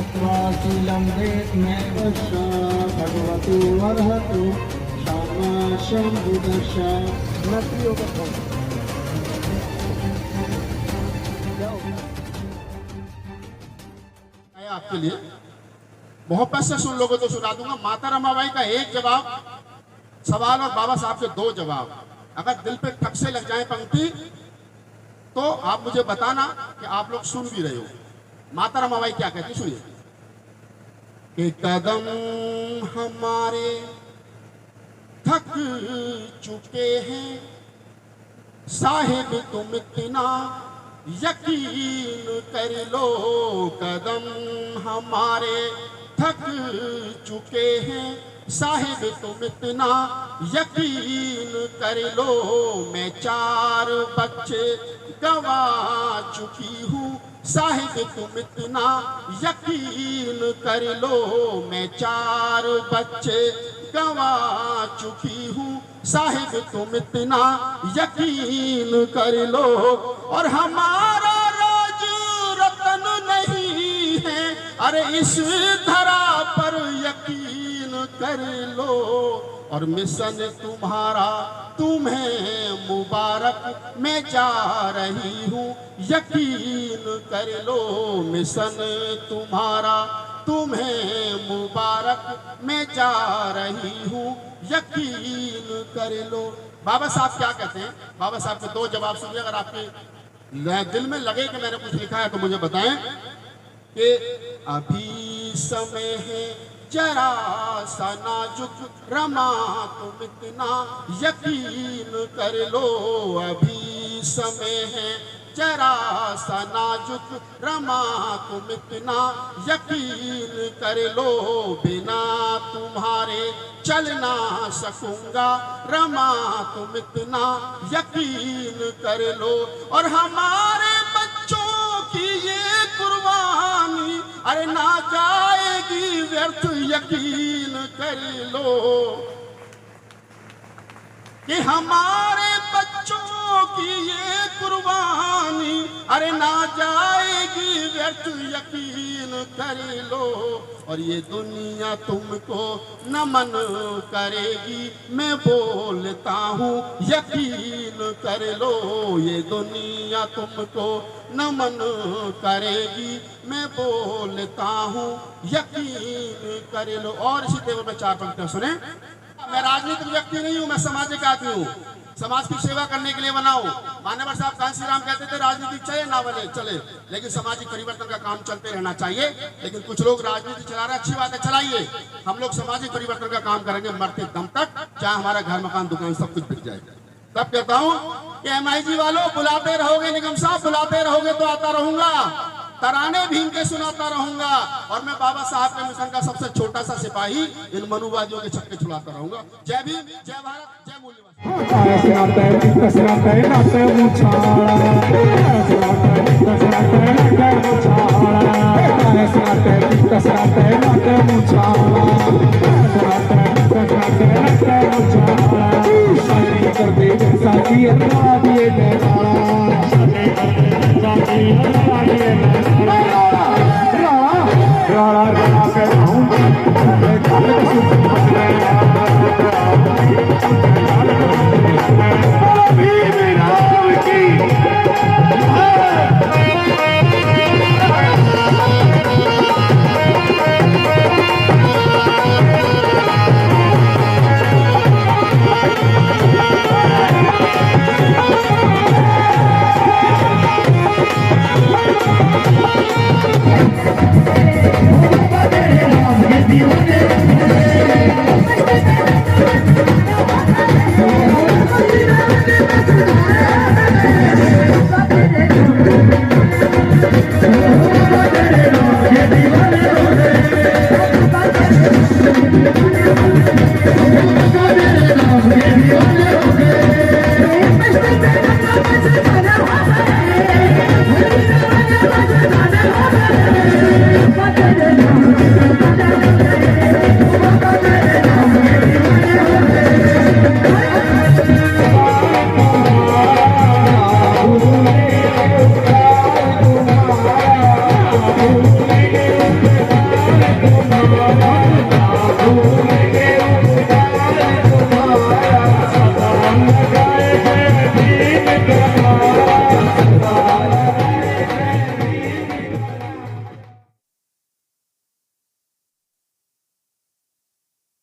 दत्वा शीलं वेत्मेव स भगवतो अर्हतो क्षमा शम्भुदश। आपके लिए मोहब्बत से सुन लोगे तो सुना दूंगा। माता रमाबाई का एक जवाब सवाल और बाबा साहब के दो जवाब। अगर दिल पे ठक से लग जाए पंक्ति तो आप मुझे बताना कि आप लोग सुन भी रहे हो। माता रमाबाई क्या कहती सुनिए कि कदम हमारे थक चुके हैं साहिब तुम इतना यकीन कर लो। कदम हमारे थक चुके हैं साहिब तुम इतना यकीन कर लो। मैं 4 बच्चे गवा चुकी हूँ साहिब तुम इतना यकीन कर लो। मैं 4 बच्चे गवा चुकी हूँ साहिब तुम इतना यकीन कर लो। और हमारा राज रतन नहीं है अरे इस धरा पर यकीन कर लो। और मिशन तुम्हारा तुम्हें मुबारक मैं जा रही हूँ यकीन कर लो। मिशन तुम्हारा तुम्हें मुबारक मैं जा रही हूँ यकीन कर लो। बाबा साहब क्या कहते हैं? बाबा साहब के 2 जवाब सुनिए। अगर आपके दिल में लगे कि मैंने कुछ लिखा है तो मुझे बताएं कि अभी समय है जरा सा नाजुक रमा तुम इतना यकीन कर लो। अभी समय है जरा सा नाजुक रमा तुम इतना यकीन कर लो। बिना तुम्हारे चल ना सकूंगा रमा तुम इतना यकीन कर लो। और हमारे बच्चों की ये कुर्बानी अरे ना जाएगी व्यर्थ यकीन कर लो। कि हमारे बच्चों की ये कुर्बानी अरे ना जाएगी व्यर्थ यकीन कर लो। और ये दुनिया तुमको नमन करेगी मैं बोलता हूँ यकीन कर लो। ये दुनिया तुमको नमन करेगी मैं बोलता हूँ यकीन कर लो। और इसी तरह में 4 पंक्तियां सुने। मैं राजनीतिक व्यक्ति नहीं हूँ, मैं सामाजिक आदमी हूँ। समाज की सेवा करने के लिए बना हूँ। मान्यवर साहब कांसी राम कहते थे राजनीति चले ना बने चले लेकिन सामाजिक परिवर्तन का काम चलते रहना चाहिए। लेकिन कुछ लोग राजनीति चला रहे, अच्छी बात है चलाइए। हम लोग सामाजिक परिवर्तन का काम करेंगे मरते दम तक, चाहे हमारा घर मकान दुकान सब कुछ बिक जाए। तब कहता हूँ कि MIG वालों बुलाते रहोगे, निगम साहब बुलाते रहोगे तो आता रहूंगा, तराने भीम के सुनाता रहूंगा। और मैं बाबा साहब के मिशन का सबसे छोटा सा सिपाही इन मनुवादियों के छक्के छुड़ाता रहूंगा। जय भीम, जय भारत, जय मूल्यवान।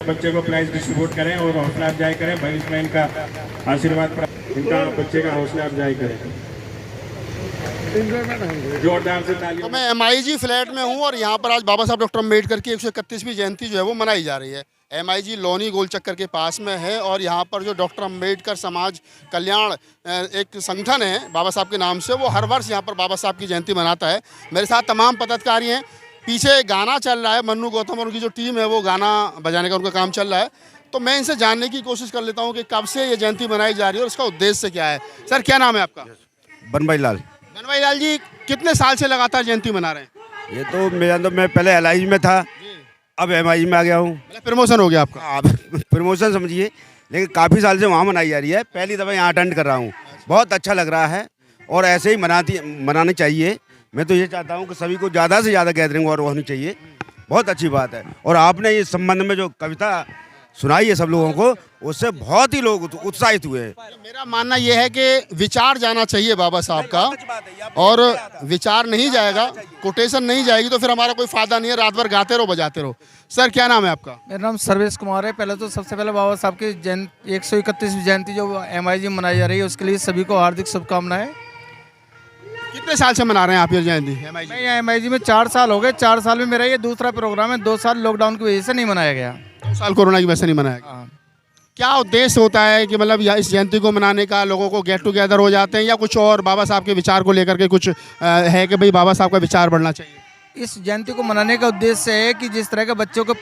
बच्चे को प्राइज डिस्ट्रीब्यूट करें और हौसला अफजाई करें, भविष्य में इनका आशीर्वाद प्राप्त, इनका बच्चे का हौसला अफजाई करें। जोरदार से ताली। तो मैं MIG फ्लैट में हूँ और यहाँ पर आज बाबा साहब डॉक्टर अम्बेडकर की 131वीं जयंती जो है वो मनाई जा रही है। MIG लोनी गोल चक्कर के पास में है और यहाँ पर जो डॉक्टर अम्बेडकर समाज कल्याण एक संगठन है बाबा साहब के नाम से, वो हर वर्ष यहाँ पर बाबा साहब की जयंती मनाता है। मेरे साथ तमाम पदाधिकारी हैं, पीछे गाना चल रहा है, मन्नू गौतम और उनकी जो टीम है वो गाना बजाने का उनका काम चल रहा है। तो मैं इनसे जानने की कोशिश कर लेता हूँ कि कब से ये जयंती मनाई जा रही है और इसका उद्देश्य क्या है। सर क्या नाम है आपका? बनवाई लाल। बनवाई लाल जी, कितने साल से लगातार जयंती मना रहे हैं? ये तो मैं पहले LIG में था, अब MIG में आ गया हूँ। प्रमोशन हो गया आपका? अब प्रमोशन समझिए, लेकिन काफ़ी साल से वहाँ मनाई जा रही है। पहली दफ़ा यहाँ अटेंड कर रहा हूँ, बहुत अच्छा लग रहा है और ऐसे ही मनानी चाहिए। मैं तो ये चाहता हूँ कि सभी को ज़्यादा से ज़्यादा गैदरिंग और होनी चाहिए, बहुत अच्छी बात है। और आपने इस संबंध में जो कविता सुनाई है सब लोगों को, उससे बहुत ही लोग उत्साहित हुए हैं। मेरा मानना यह है कि विचार जाना चाहिए बाबा साहब का, और विचार नहीं जाएगा, कोटेशन नहीं जाएगी तो फिर हमारा कोई फायदा नहीं है। रात भर गाते रहो बजाते रहो। सर क्या नाम है आपका? मेरा नाम सर्वेश कुमार है। पहले तो सबसे पहले बाबा साहब की 131वीं जयंती जो MIG में मनाई जा रही है उसके लिए सभी को हार्दिक शुभकामनाएं। कितने साल से मना रहे हैं आप ये जयंती? मैं यहाँ MIG में 4 साल हो गए। 4 साल में मेरा ये दूसरा प्रोग्राम है। 2 साल लॉकडाउन की वजह से नहीं मनाया गया। 2 साल कोरोना की वजह से नहीं मनाया गया। हाँ। क्या उद्देश्य होता है कि मतलब इस जयंती को मनाने का? लोगों को गेट टुगेदर हो जाते हैं या कुछ और बाबा साहब के विचार को लेकर के कुछ है कि भाई बाबा साहब का विचार बढ़ना चाहिए? इस जयंती को मनाने का उद्देश्य है कि जिस तरह के बच्चों को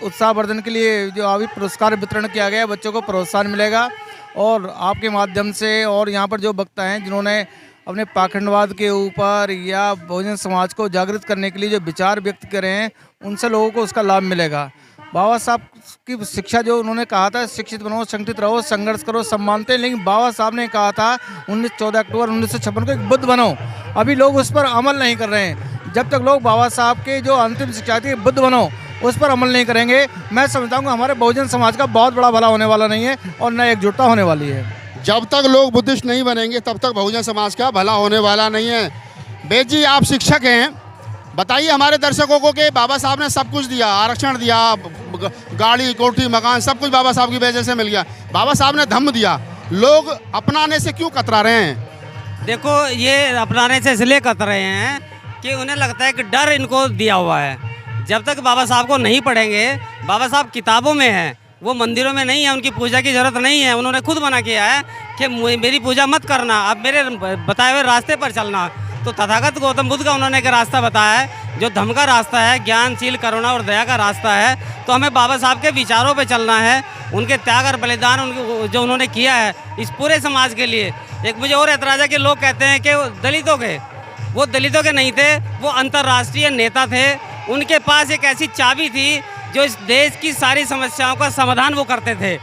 उत्साहवर्धन के लिए जो अभी पुरस्कार वितरण किया गया है, बच्चों को प्रोत्साहन मिलेगा। और आपके माध्यम से और यहाँ पर जो वक्ता हैं जिन्होंने अपने पाखंडवाद के ऊपर या बहुजन समाज को जागृत करने के लिए जो विचार व्यक्त करे हैं, उनसे लोगों को उसका लाभ मिलेगा। बाबा साहब की शिक्षा जो उन्होंने कहा था, शिक्षित बनो, संगठित रहो, संघर्ष करो, सब मानते हैं, लेकिन बाबा साहब ने कहा था 14 अक्टूबर 1956 को एक बुद्ध बनो। अभी लोग उस पर अमल नहीं कर रहे हैं। जब तक लोग बाबा साहब के जो अंतिम शिक्षा थी बुद्ध बनो, उस पर अमल नहीं करेंगे, मैं समझता हूँ हमारे बहुजन समाज का बहुत बड़ा भला होने वाला नहीं है और न एकजुटता होने वाली है। जब तक लोग बुद्धिस्ट नहीं बनेंगे तब तक बहुजन समाज का भला होने वाला नहीं है। बेद जी, आप शिक्षक हैं, बताइए हमारे दर्शकों को कि बाबा साहब ने सब कुछ दिया, आरक्षण दिया, गाड़ी, कोठी, मकान, सब कुछ बाबा साहब की वजह से मिल गया। बाबा साहब ने धम्म दिया, लोग अपनाने से क्यों कतरा रहे हैं? देखो, ये अपनाने से इसलिए कतरा रहे हैं कि उन्हें लगता है कि डर इनको दिया हुआ है। जब तक बाबा साहब को नहीं पढ़ेंगे, बाबा साहब किताबों में है, वो मंदिरों में नहीं है, उनकी पूजा की ज़रूरत नहीं है। उन्होंने खुद मना किया है कि मेरी पूजा मत करना, अब मेरे बताए हुए रास्ते पर चलना। तो तथागत गौतम बुद्ध का उन्होंने एक रास्ता बताया है जो धम्म का रास्ता है, ज्ञानशील, करुणा और दया का रास्ता है। तो हमें बाबा साहब के विचारों पे चलना है, उनके त्याग और बलिदान उनके जो उन्होंने किया है इस पूरे समाज के लिए। एक मुझे और ऐतराज़ है कि लोग कहते हैं कि वो दलितों के नहीं थे, वो अंतर्राष्ट्रीय नेता थे। उनके पास एक ऐसी चाबी थी जो इस देश की सारी समस्याओं का समाधान वो करते थे।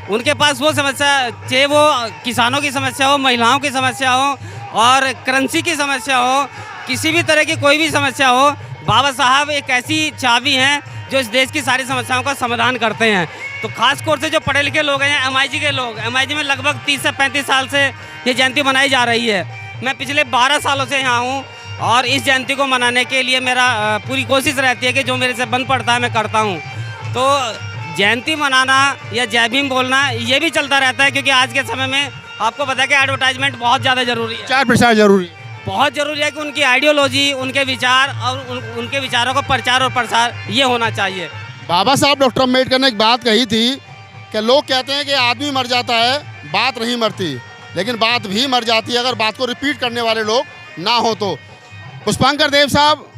उनके पास वो समस्या, चाहे वो किसानों की समस्या हो, महिलाओं की समस्या हो और करेंसी की समस्या हो, किसी भी तरह की कोई भी समस्या हो, बाबा साहब एक ऐसी चाबी हैं जो इस देश की सारी समस्याओं का समाधान करते हैं। तो खास तौर से जो पढ़े लिखे लोग हैं, MIG के लोग, MIG में लगभग 30 से 35 साल से ये जयंती मनाई जा रही है। मैं पिछले 12 सालों से यहाँ हूँ और इस जयंती को मनाने के लिए मेरा पूरी कोशिश रहती है कि जो मेरे से बन पड़ता है मैं करता हूँ। तो जयंती मनाना या जय भीम बोलना ये भी चलता रहता है, क्योंकि आज के समय में आपको पता है कि एडवर्टाइजमेंट बहुत ज़्यादा ज़रूरी है, प्रचार प्रसार जरूरी है। बहुत ज़रूरी है कि उनकी आइडियोलॉजी, उनके विचार और उनके विचारों का प्रचार और प्रसार ये होना चाहिए। बाबा साहब डॉक्टर अम्बेडकर ने एक बात कही थी कि लोग कहते हैं कि आदमी मर जाता है, बात नहीं मरती, लेकिन बात भी मर जाती है अगर बात को रिपीट करने वाले लोग ना हो तो। पुष्पांकर देव साहब,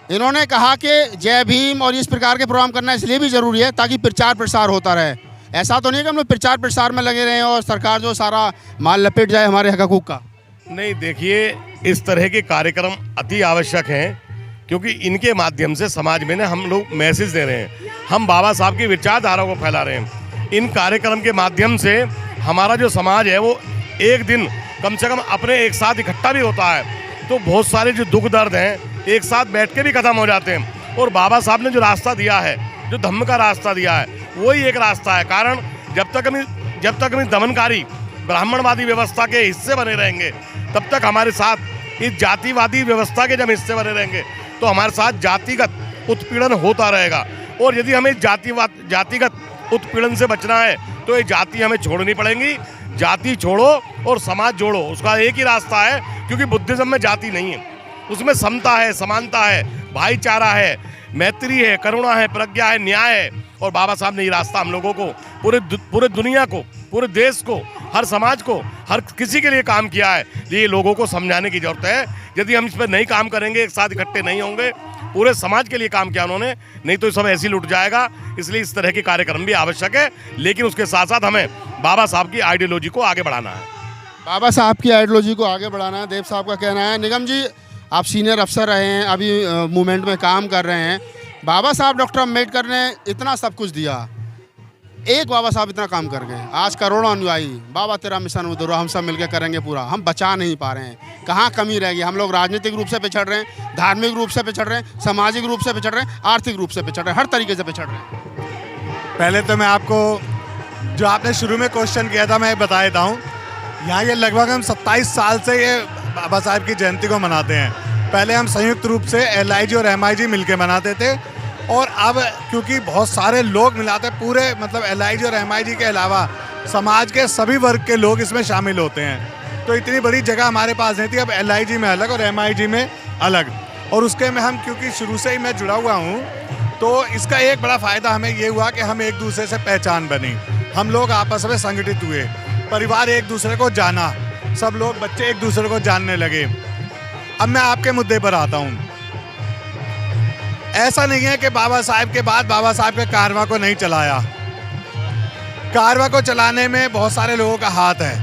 इन्होंने कहा कि जय भीम और इस प्रकार के प्रोग्राम करना इसलिए भी ज़रूरी है ताकि प्रचार प्रसार होता रहे। ऐसा तो नहीं कि हम लोग प्रचार प्रसार में लगे रहें और सरकार जो सारा माल लपेट जाए हमारे हक हकूक़ का। नहीं, देखिए, इस तरह के कार्यक्रम अति आवश्यक हैं, क्योंकि इनके माध्यम से समाज में हम लोग मैसेज दे रहे हैं, हम बाबा साहब की विचारधारा को फैला रहे हैं। इन कार्यक्रम के माध्यम से हमारा जो समाज है वो एक दिन कम से कम अपने एक साथ इकट्ठा भी होता है, तो बहुत सारे जो दुख दर्द हैं एक साथ बैठ के भी ख़त्म हो जाते हैं। और बाबा साहब ने जो रास्ता दिया है, जो धम्म का रास्ता दिया है, वही एक रास्ता है। कारण जब तक हम दमनकारी ब्राह्मणवादी व्यवस्था के हिस्से बने रहेंगे, तब तक हमारे साथ इस जातिवादी व्यवस्था के जब हिस्से बने रहेंगे तो हमारे साथ जातिगत उत्पीड़न होता रहेगा। और यदि हमें जातिगत उत्पीड़न से बचना है तो ये जाति हमें छोड़नी पड़ेंगी। जाति छोड़ो और समाज जोड़ो, उसका एक ही रास्ता है, क्योंकि बुद्धिज्म में जाति नहीं है, उसमें समता है, समानता है, भाईचारा है, मैत्री है, करुणा है, प्रज्ञा है, न्याय है। और बाबा साहब ने ये रास्ता हम लोगों को, पूरे दुनिया को, पूरे देश को, हर समाज को, हर किसी के लिए काम किया है। ये लोगों को समझाने की जरूरत है। यदि हम इस पर नहीं काम करेंगे, एक साथ इकट्ठे नहीं होंगे, पूरे समाज के लिए काम किया उन्होंने, नहीं तो सब ऐसे ही लुट जाएगा। इसलिए इस तरह के कार्यक्रम भी आवश्यक है, लेकिन उसके साथ साथ हमें बाबा साहब की आइडियोलॉजी को आगे बढ़ाना है। बाबा साहब की आइडियोलॉजी को आगे बढ़ाना है, देव साहब का कहना है। निगम जी, आप सीनियर अफसर रहे हैं, अभी मूवमेंट में काम कर रहे हैं। बाबा साहब डॉक्टर अम्बेडकर ने इतना सब कुछ दिया, एक बाबा साहब इतना काम कर गए। आज करोड़ों अनुयायी, बाबा तेरा मिशन उधर, हम सब मिलकर करेंगे पूरा, हम बचा नहीं पा रहे हैं। कहाँ कमी रह गई? हम लोग राजनीतिक रूप से पिछड़ रहे हैं, धार्मिक रूप से पिछड़ रहे हैं, सामाजिक रूप से पिछड़ रहे हैं, आर्थिक रूप से पिछड़ रहे हैं, हर तरीके से पिछड़ रहे हैं। पहले तो मैं आपको जो आपने शुरू में क्वेश्चन किया था मैं बता देता हूँ। यहाँ ये लगभग हम 27 साल से ये बाबा साहब की जयंती को मनाते हैं। पहले हम संयुक्त रूप से LIG और MIG मिलके मनाते थे, और अब क्योंकि बहुत सारे लोग मिलाते हैं, पूरे मतलब LIG और MIG के अलावा समाज के सभी वर्ग के लोग इसमें शामिल होते हैं, तो इतनी बड़ी जगह हमारे पास नहीं थी। अब LIG में अलग और MIG में अलग, और उसके में हम क्योंकि शुरू से ही मैं जुड़ा हुआ हूँ, तो इसका एक बड़ा फ़ायदा हमें ये हुआ कि हम एक दूसरे से पहचान बनी, हम लोग आपस में संगठित हुए, परिवार एक दूसरे को जाना, सब लोग बच्चे एक दूसरे को जानने लगे। अब मैं आपके मुद्दे पर आता हूँ। ऐसा नहीं है कि बाबा साहब के बाद बाबा साहब के कारवां को नहीं चलाया, कारवां को चलाने में बहुत सारे लोगों का हाथ है।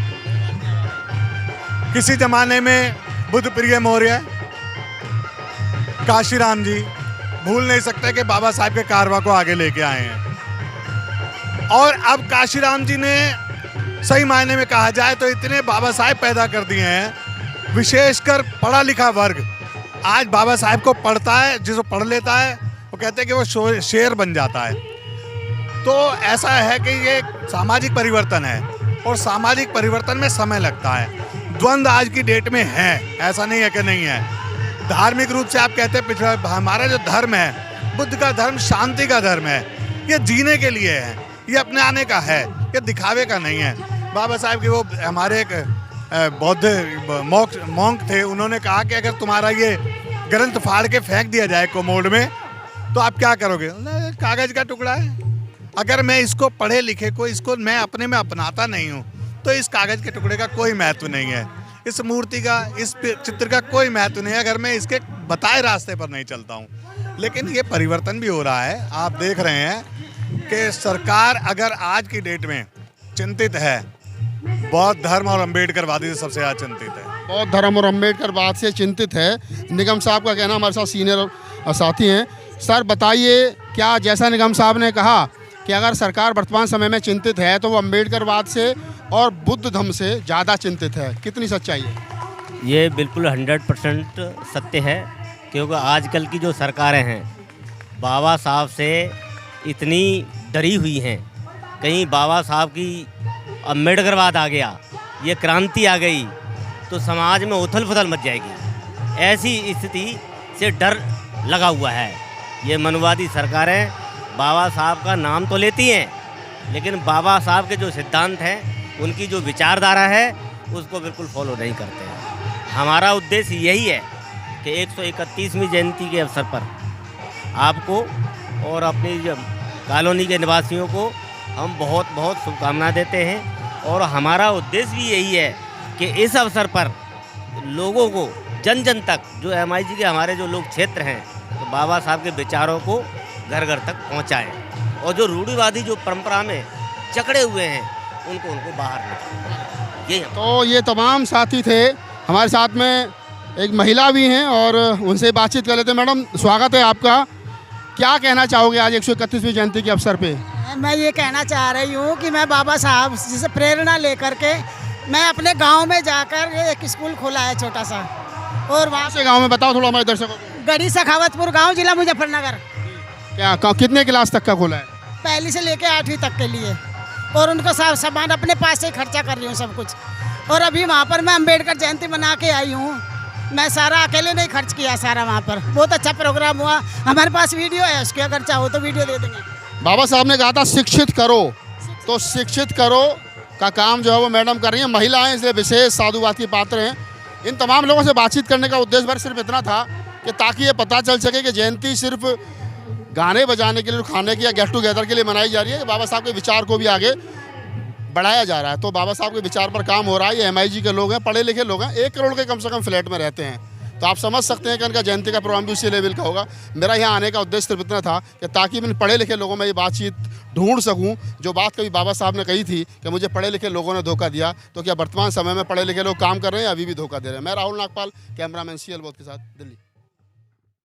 किसी जमाने में बुद्ध प्रिय मौर्य, काशीराम जी, भूल नहीं सकते कि बाबा साहब के कारवां को आगे लेके आए हैं। और अब काशीराम जी ने सही मायने में कहा जाए तो इतने बाबा साहब पैदा कर दिए हैं, विशेषकर पढ़ा लिखा वर्ग आज बाबा साहब को पढ़ता है, जिसको पढ़ लेता है वो कहते हैं कि वो शेर बन जाता है। तो ऐसा है कि ये सामाजिक परिवर्तन है, और सामाजिक परिवर्तन में समय लगता है। द्वंद्व आज की डेट में है, ऐसा नहीं है कि नहीं है। धार्मिक रूप से आप कहते हैं पिछड़ा, हमारा जो धर्म है, बुद्ध का धर्म शांति का धर्म है, ये जीने के लिए है, ये अपने आने का है, ये दिखावे का नहीं है। बाबा साहब के वो हमारे एक बौद्ध मॉन्क थे, उन्होंने कहा कि अगर तुम्हारा ये ग्रंथ फाड़ के फेंक दिया जाए कोमोड में तो आप क्या करोगे? कागज़ का टुकड़ा है, अगर मैं इसको पढ़े लिखे को इसको मैं अपने में अपनाता नहीं हूँ तो इस कागज़ के टुकड़े का कोई महत्व नहीं है, इस मूर्ति का, इस चित्र का कोई महत्व नहीं है अगर मैं इसके बताए रास्ते पर नहीं चलता हूँ। लेकिन ये परिवर्तन भी हो रहा है। आप देख रहे हैं कि सरकार अगर आज की डेट में चिंतित है, बौद्ध धर्म और अम्बेडकरवादी से सबसे ज़्यादा चिंतित है। बौद्ध धर्म और अम्बेडकरवाद से चिंतित है। निगम साहब का कहना, हमारे साथ सीनियर साथी हैं। सर बताइए, क्या जैसा निगम साहब ने कहा कि अगर सरकार वर्तमान समय में चिंतित है तो वो अम्बेडकरवाद से और बुद्ध धर्म से ज़्यादा चिंतित है, कितनी सच्चाई है? ये बिल्कुल 100% सत्य है, क्योंकि आजकल की जो सरकारें हैं बाबा साहब से इतनी डरी हुई हैं। कहीं बाबा साहब की अम्बेडकरवाद आ गया, ये क्रांति आ गई तो समाज में उथल पुथल मच जाएगी, ऐसी स्थिति से डर लगा हुआ है। ये मनवादी सरकारें बाबा साहब का नाम तो लेती हैं, लेकिन बाबा साहब के जो सिद्धांत हैं, उनकी जो विचारधारा है, उसको बिल्कुल फॉलो नहीं करते हैं। हमारा उद्देश्य यही है कि 131वीं जयंती के अवसर पर आपको और अपनी कॉलोनी के निवासियों को हम बहुत बहुत शुभकामनाएं देते हैं, और हमारा उद्देश्य भी यही है कि इस अवसर पर लोगों को जन जन तक, जो MIG के हमारे जो लोग क्षेत्र हैं, तो बाबा साहब के विचारों को घर घर तक पहुंचाएं, और जो रूढ़िवादी जो परंपरा में जकड़े हुए हैं उनको बाहर निकालें। ये तो ये तमाम साथी थे। हमारे साथ में एक महिला भी हैं और उनसे बातचीत कर लेते हैं। मैडम, स्वागत है आपका। क्या कहना चाहोगे आज 131वीं जयंती के अवसर पे? मैं ये कहना चाह रही हूँ कि मैं बाबा साहब से प्रेरणा लेकर के मैं अपने गांव में जाकर एक स्कूल खोला है छोटा सा, और वहाँ से गांव में बताओ थोड़ा हमारे दर्शकों को। गढ़ी सखावतपुर गांव, जिला मुजफ्फरनगर। क्या कितने क्लास तक का खोला है? पहली से लेके 8वीं तक के लिए, और उनको सामान अपने पास से खर्चा कर रही हूँ सब कुछ। और अभी वहाँ पर मैं अम्बेडकर जयंती मना के आई हूँ, मैं सारा अकेले नहीं खर्च किया, सारा वहाँ पर बहुत अच्छा प्रोग्राम हुआ। हमारे पास वीडियो है उसके, अगर चाहो तो वीडियो दे देंगे। बाबा साहब ने कहा था शिक्षित करो, तो शिक्षित करो का काम जो है वो मैडम कर रही हैं। महिलाएं इसलिए विशेष साधुवाद की पात्र हैं। इन तमाम लोगों से बातचीत करने का उद्देश्य भर सिर्फ इतना था कि ताकि ये पता चल सके कि जयंती सिर्फ गाने बजाने के लिए, खाने की या गेट टुगेदर के लिए मनाई जा रही है, कि बाबा साहब के विचार को भी आगे बढ़ाया जा रहा है। तो बाबा साहब के विचार पर काम हो रहा है। ये MIG के लोग हैं, पढ़े लिखे लोग हैं, 1 करोड़ के कम से कम फ्लैट में रहते हैं। तो आप समझ सकते हैं कि इनका जयंती का प्रोग्राम भी उसी लेवल का होगा। मेरा यहाँ आने का उद्देश्य सिर्फ इतना था कि ताकि मैं पढ़े लिखे लोगों में ये बातचीत ढूंढ सकूं। जो बात कभी बाबा साहब ने कही थी कि मुझे पढ़े लिखे लोगों ने धोखा दिया, तो क्या वर्तमान समय में पढ़े लिखे लोग काम कर रहे हैं या अभी भी धोखा दे रहे हैं। मैं राहुल नागपाल, कैमरामैन CL बोध के साथ, दिल्ली।